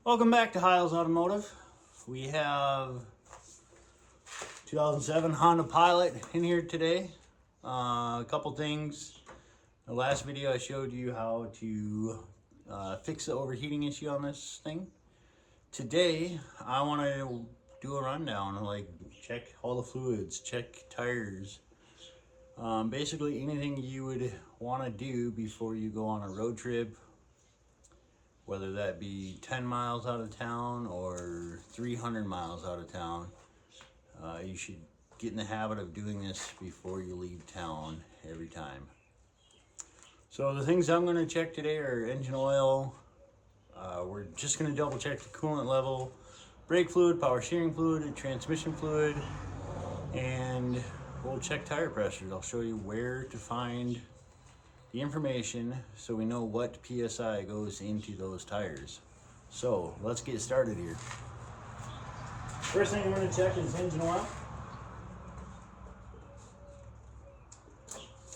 Welcome back to Hiles Automotive. We have 2007 Honda Pilot in here today. A couple things. The last video I showed you how to fix the overheating issue on this thing. Today I want to do a rundown, like check all the fluids, check tires. Basically anything you would want to do before you go on a road trip, whether that be 10 miles out of town or 300 miles out of town. You should get in the habit of doing this before you leave town every time. So the things I'm going to check today are engine oil. We're just going to double check the coolant level, brake fluid, power steering fluid, transmission fluid, and we'll check tire pressures. I'll show you where to find the information so we know what PSI goes into those tires. So let's get started here. First thing we're going to check is engine oil.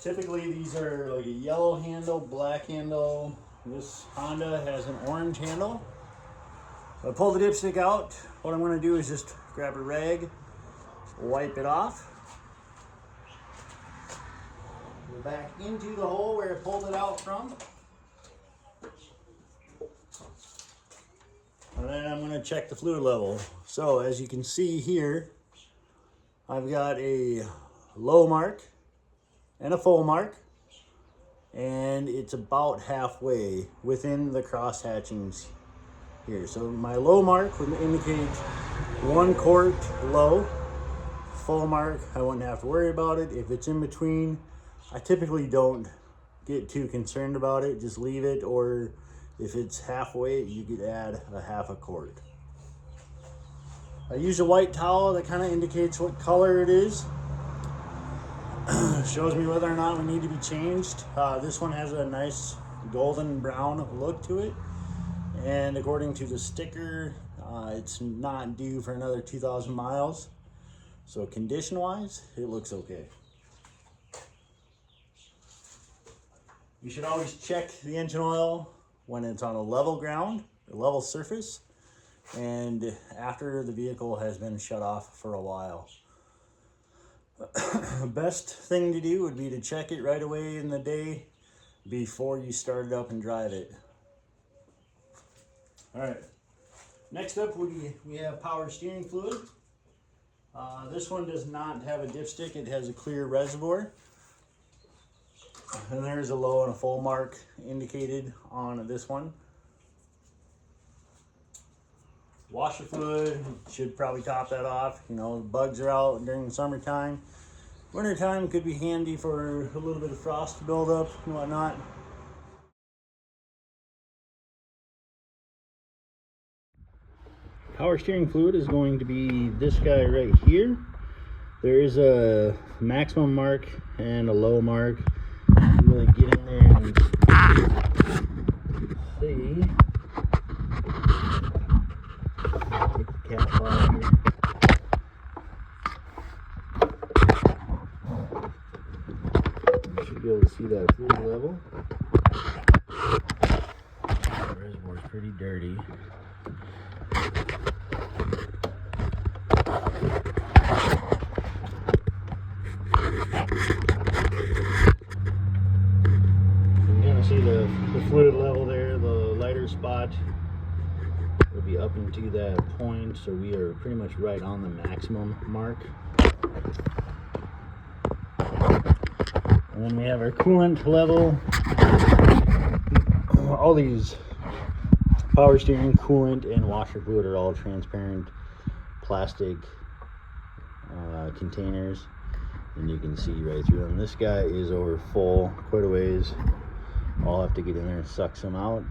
Typically these are like a yellow handle, black handle. This Honda has an orange handle. So I pull the dipstick out. What I'm going to do is just grab a rag, wipe it off. Go back into the hole where I pulled it out from. And then I'm going to check the fluid level. So as you can see here, I've got a low mark and a full mark, and it's about halfway within the cross hatchings here. So my low mark would indicate 1 quart low. Full mark, I wouldn't have to worry about it. If it's in between, I typically don't get too concerned about it. Just leave it, or if it's halfway, you could add a half a quart. I use a white towel that kind of indicates what color it is. Shows me whether or not we need to be changed. This one has a nice golden brown look to it, and according to the sticker, it's not due for another 2,000 miles. So condition wise, it looks okay. You should always check the engine oil when it's on a level ground, a level surface, and after the vehicle has been shut off for a while. Best thing to do would be to check it right away in the day before you start it up and drive it. All right, next up we have power steering fluid. This one does not have a dipstick, it has a clear reservoir. And there's a low and a full mark indicated on this one. Washer fluid should probably top that off. You know, bugs are out during the summertime. Wintertime could be handy for a little bit of frost buildup and whatnot. Power steering fluid is going to be this guy right here. There is a maximum mark and a low mark. Really get in there and see. Get the cap off here. You should be able to see that fluid level. The reservoir is pretty dirty. See the fluid level there, the lighter spot will be up into that point, so we are pretty much right on the maximum mark. And then we have our coolant level. All these power steering, coolant, and washer fluid are all transparent plastic containers, and you can see right through them. This guy is over full quite a ways. I'll have to get in there and suck some out.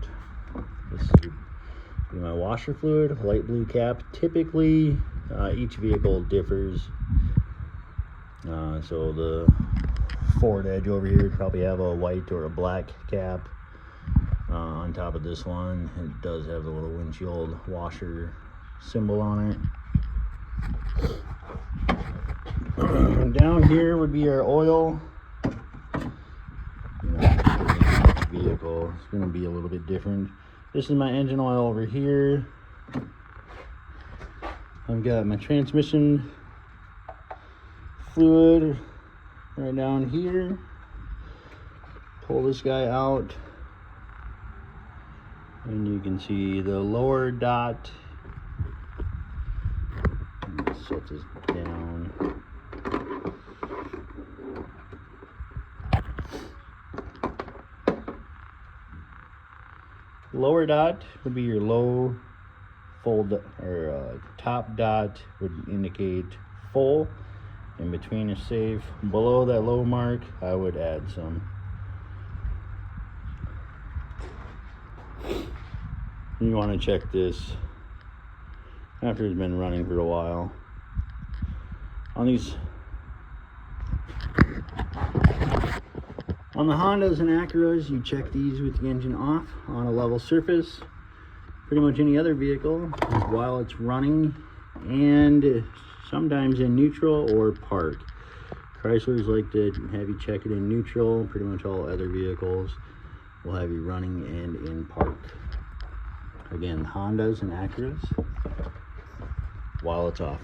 This is my washer fluid, light blue cap. Typically, each vehicle differs. So the Ford Edge over here would probably have a white or a black cap. On top of this one, it does have the little windshield washer symbol on it. Down here would be our oil. Vehicle, it's going to be a little bit different. This is my engine oil over here. I've got my transmission fluid right down here. Pull this guy out, and you can see the lower dot. Set this down. Lower dot would be your low full, or top dot would indicate full. In between is safe. Below that low mark, I would add some. You want to check this after it's been running for a while. On the Hondas and Acuras, you check these with the engine off on a level surface. Pretty much any other vehicle while it's running, and sometimes in neutral or park. Chryslers like to have you check it in neutral. Pretty much all other vehicles will have you running and in park. Again, Hondas and Acuras while it's off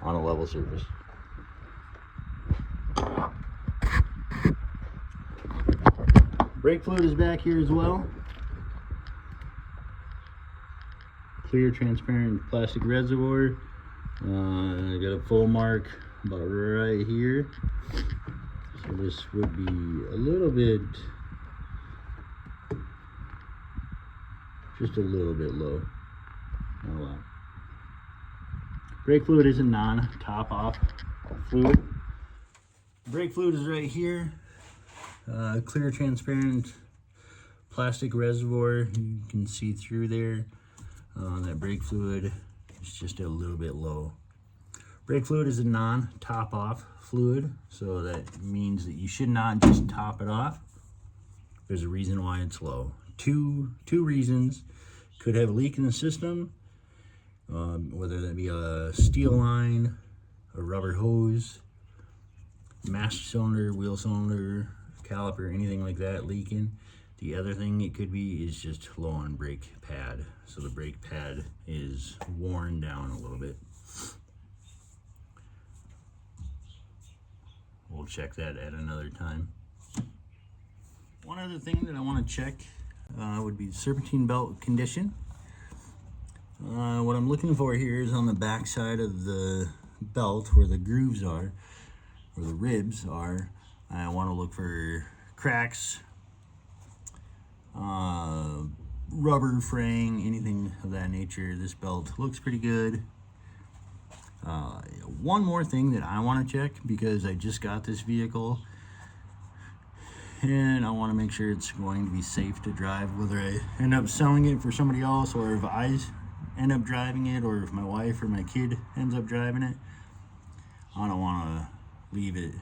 on a level surface. Brake fluid is back here as well. Clear, transparent plastic reservoir. I got a full mark about right here. So this would be a little bit, just a little bit low. Not a lot. Brake fluid is a non-top off fluid. Brake fluid is right here. Clear, transparent plastic reservoir. You can see through there. That brake fluid is just a little bit low. Brake fluid is a non-top off fluid, so that means that you should not just top it off. There's a reason why it's low. Two reasons. Could have a leak in the system, whether that be a steel line, a rubber hose, master cylinder, wheel cylinder, caliper, anything like that leaking. The other thing it could be is just low on brake pad. So the brake pad is worn down a little bit. We'll check that at another time. One other thing that I want to check would be the serpentine belt condition. What I'm looking for here is on the back side of the belt where the grooves are, where the ribs are. I want to look for cracks, rubber fraying, anything of that nature. This belt looks pretty good. One more thing that I want to check, because I just got this vehicle and I want to make sure it's going to be safe to drive, whether I end up selling it for somebody else or if I end up driving it or if my wife or my kid ends up driving it. I don't want to leave it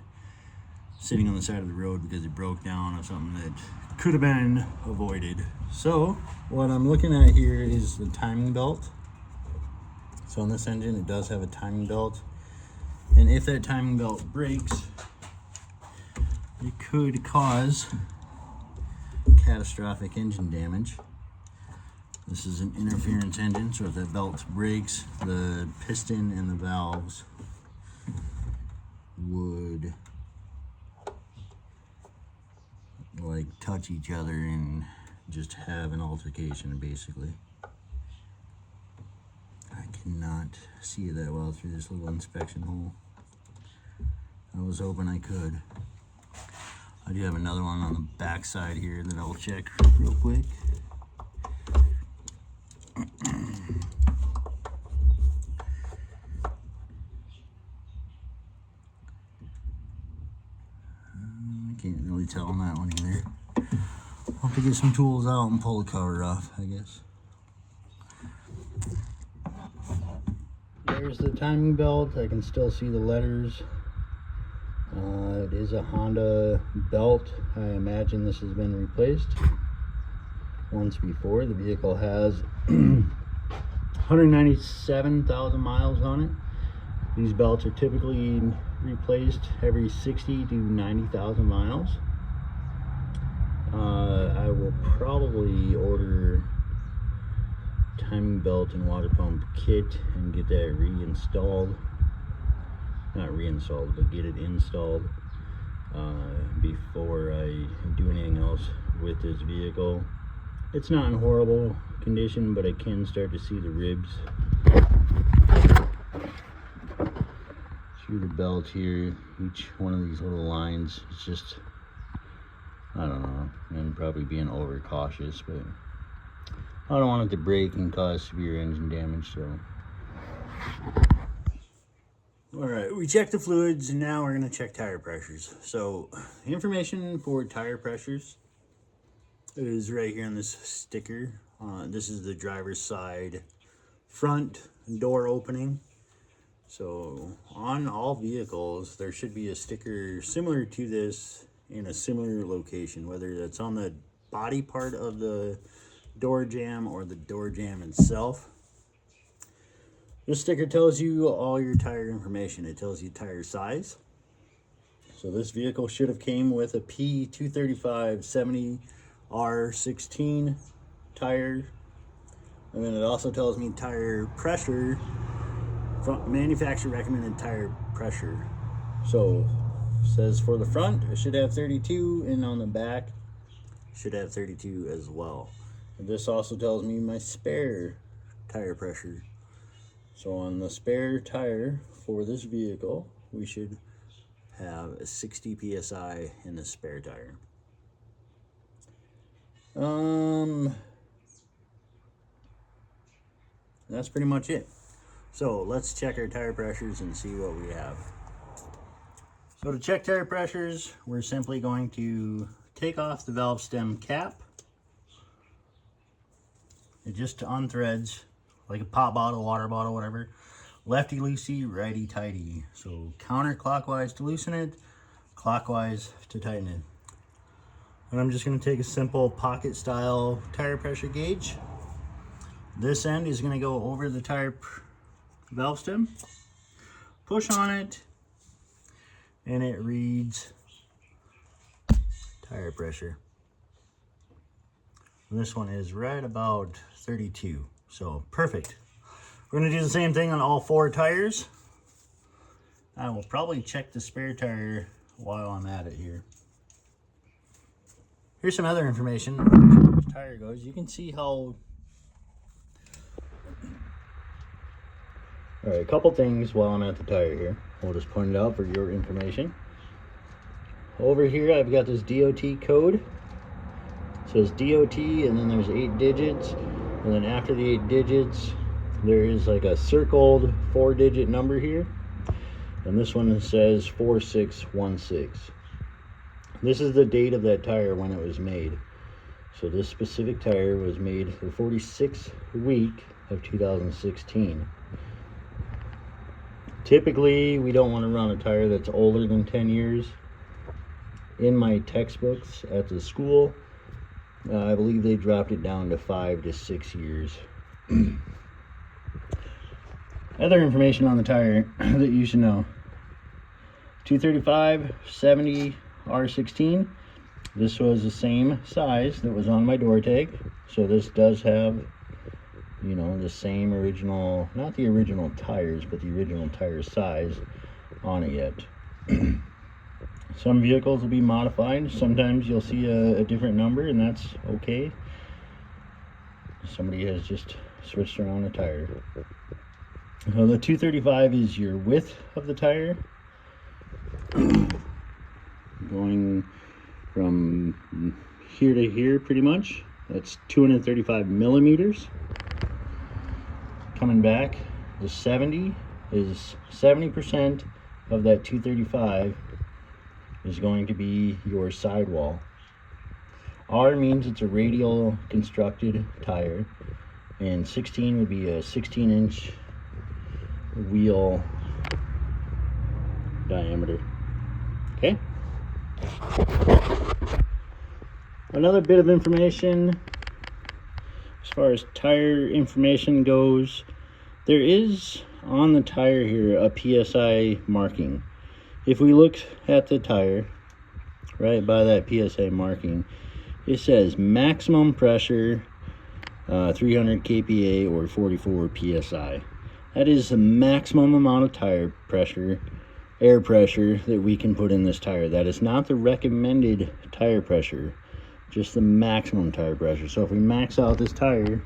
sitting on the side of the road because it broke down or something that could have been avoided. So what I'm looking at here is the timing belt. So on this engine it does have a timing belt, and if that timing belt breaks, it could cause catastrophic engine damage. This is an interference engine, so if that belt breaks, the piston and the valves would like touch each other and just have an altercation, basically. I cannot see it that well through this little inspection hole. I was hoping I could. I do have another one on the back side here that I'll check real quick. I can't really tell on that one either. I'll have to get some tools out and pull the cover off, I guess. There's the timing belt. I can still see the letters. It is a Honda belt. I imagine this has been replaced once before. The vehicle has 197,000 miles on it. These belts are typically replaced every 60 to 90,000 miles. I will probably order timing belt and water pump kit and get that reinstalled. Not reinstalled, but get it installed before I do anything else with this vehicle. It's not in horrible condition, but I can start to see the ribs through the belt here. Each one of these little lines, it's just, I don't know, and probably being overcautious, but I don't want it to break and cause severe engine damage. So all right, we checked the fluids, and now we're going to check tire pressures. So the information for tire pressures is right here on this sticker. This is the driver's side front door opening. So on all vehicles, there should be a sticker similar to this in a similar location, whether that's on the body part of the door jamb or the door jamb itself. This sticker tells you all your tire information. It tells you tire size. So this vehicle should have came with a P235/70 R16 tire. And then it also tells me tire pressure, from manufacturer recommended tire pressure. So it says for the front, it should have 32, and on the back, it should have 32 as well. And this also tells me my spare tire pressure. So on the spare tire for this vehicle, we should have a 60 PSI in the spare tire. That's pretty much it. So let's check our tire pressures and see what we have. So to check tire pressures, we're simply going to take off the valve stem cap. It just unthreads like a pop bottle, water bottle, whatever. Lefty loosey, righty tighty. So counterclockwise to loosen it, clockwise to tighten it. And I'm just going to take a simple pocket style tire pressure gauge. This end is going to go over the tire valve stem. Push on it, and it reads tire pressure. And this one is right about 32. So perfect. We're going to do the same thing on all 4 tires. I will probably check the spare tire while I'm at it here. Here's some other information as far as tire goes. You can see how... Alright, a couple things while I'm at the tire here. We'll just point it out for your information. Over here I've got this DOT code. It says DOT, and then there's 8 digits. And then after the 8 digits, there is like a circled 4-digit number here. And this one says 4616. This is the date of that tire when it was made. So this specific tire was made the 46th week of 2016. Typically, we don't want to run a tire that's older than 10 years. In my textbooks at the school, I believe they dropped it down to 5 to 6 years. Other information on the tire that you should know. 235/70 R16. This was the same size that was on my door tag. So this does have, you know, the same original, not the original tires, but the original tire size on it yet. Some vehicles will be modified. Sometimes you'll see a different number, and that's okay. Somebody has just switched around a tire. So the 235 is your width of the tire. Going from here to here pretty much. That's 235 millimeters. Coming back, the 70 is 70% of that 235 is going to be your sidewall. R means it's a radial constructed tire, and 16 would be a 16-inch wheel diameter. Okay. Another bit of information as far as tire information goes, there is on the tire here a PSI marking. If we look at the tire, right by that PSI marking, it says maximum pressure 300 kPa or 44 psi. That is the maximum amount of tire pressure, air pressure that we can put in this tire. That is not the recommended tire pressure, just the maximum tire pressure. So if we max out this tire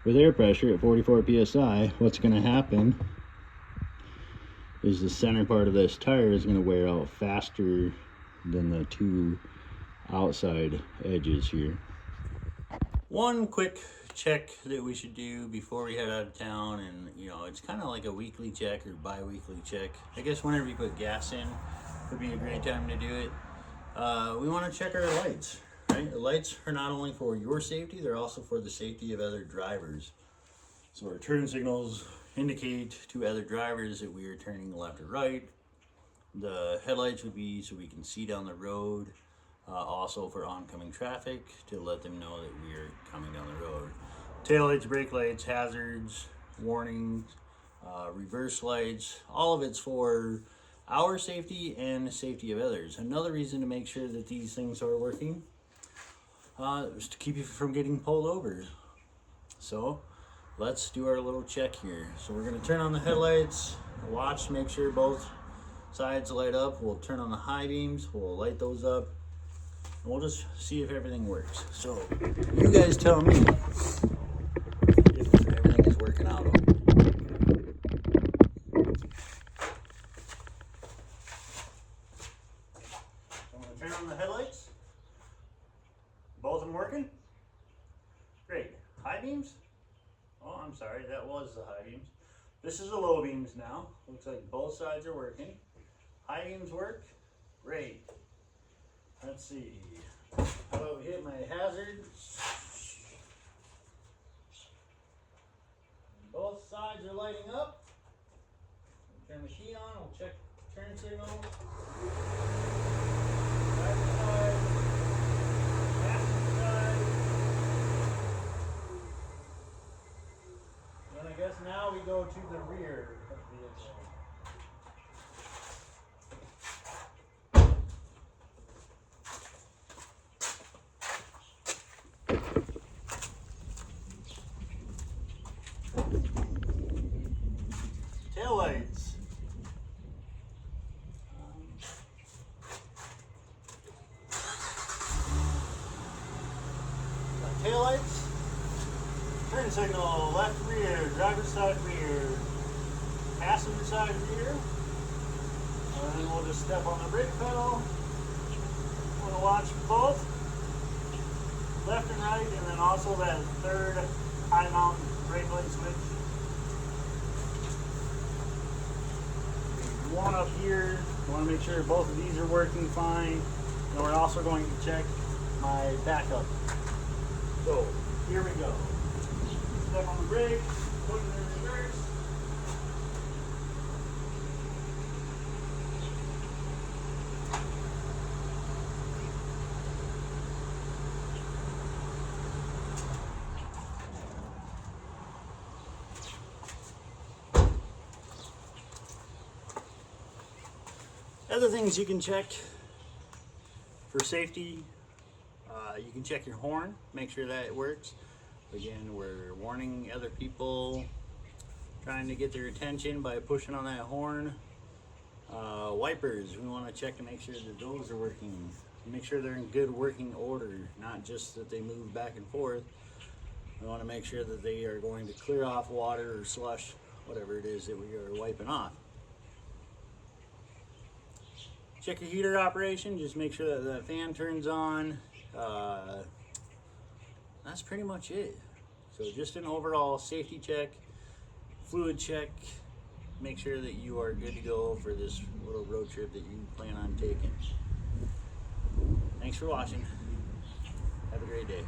with air pressure at 44 psi, what's going to happen is the center part of this tire is going to wear out faster than the two outside edges here. One quick check that we should do before we head out of town, and you know, it's kind of like a weekly check or bi-weekly check. I guess whenever you put gas in would be a great time to do it. We want to check our lights, right? The lights are not only for your safety, they're also for the safety of other drivers. So our turn signals indicate to other drivers that we are turning left or right. The headlights would be so we can see down the road. Also for oncoming traffic to let them know that we are coming down the road. Tail lights, brake lights, hazards, warnings, reverse lights, all of it's for our safety and the safety of others. Another reason to make sure that these things are working is to keep you from getting pulled over. So let's do our little check here. So we're going to turn on the headlights, watch to make sure both sides light up. We'll turn on the high beams, we'll light those up. We'll just see if everything works. So, you guys tell me if everything is working out okay. I'm going to turn on the headlights. Both of them working? Great. High beams? Oh, I'm sorry, that was the high beams. This is the low beams now. Looks like both sides are working. High beams work? Great. Let's see. How about we hit my hazard? Both sides are lighting up. We'll turn the key on. We'll check turn signal. Driver side. Passenger side. And I guess now we go to the rear of the vehicle. Tail lights. Tail lights. Turn signal, left rear, driver's side rear, passenger side rear. And then we'll just step on the brake pedal. We'll watch both, left and right, and then also that third high mount brake light switch. One up here. I want to make sure both of these are working fine. And we're also going to check my backup. So here we go. Step on the brake, put it in reverse. Other things you can check for safety, you can check your horn, make sure that it works. Again, we're warning other people, trying to get their attention by pushing on that horn. Wipers, we want to check to make sure that those are working. Make sure they're in good working order, not just that they move back and forth. We want to make sure that they are going to clear off water or slush, whatever it is that we are wiping off. Check your heater operation, just make sure that the fan turns on. That's pretty much it. So just an overall safety check, fluid check, make sure that you are good to go for this little road trip that you plan on taking. Thanks for watching. Have a great day.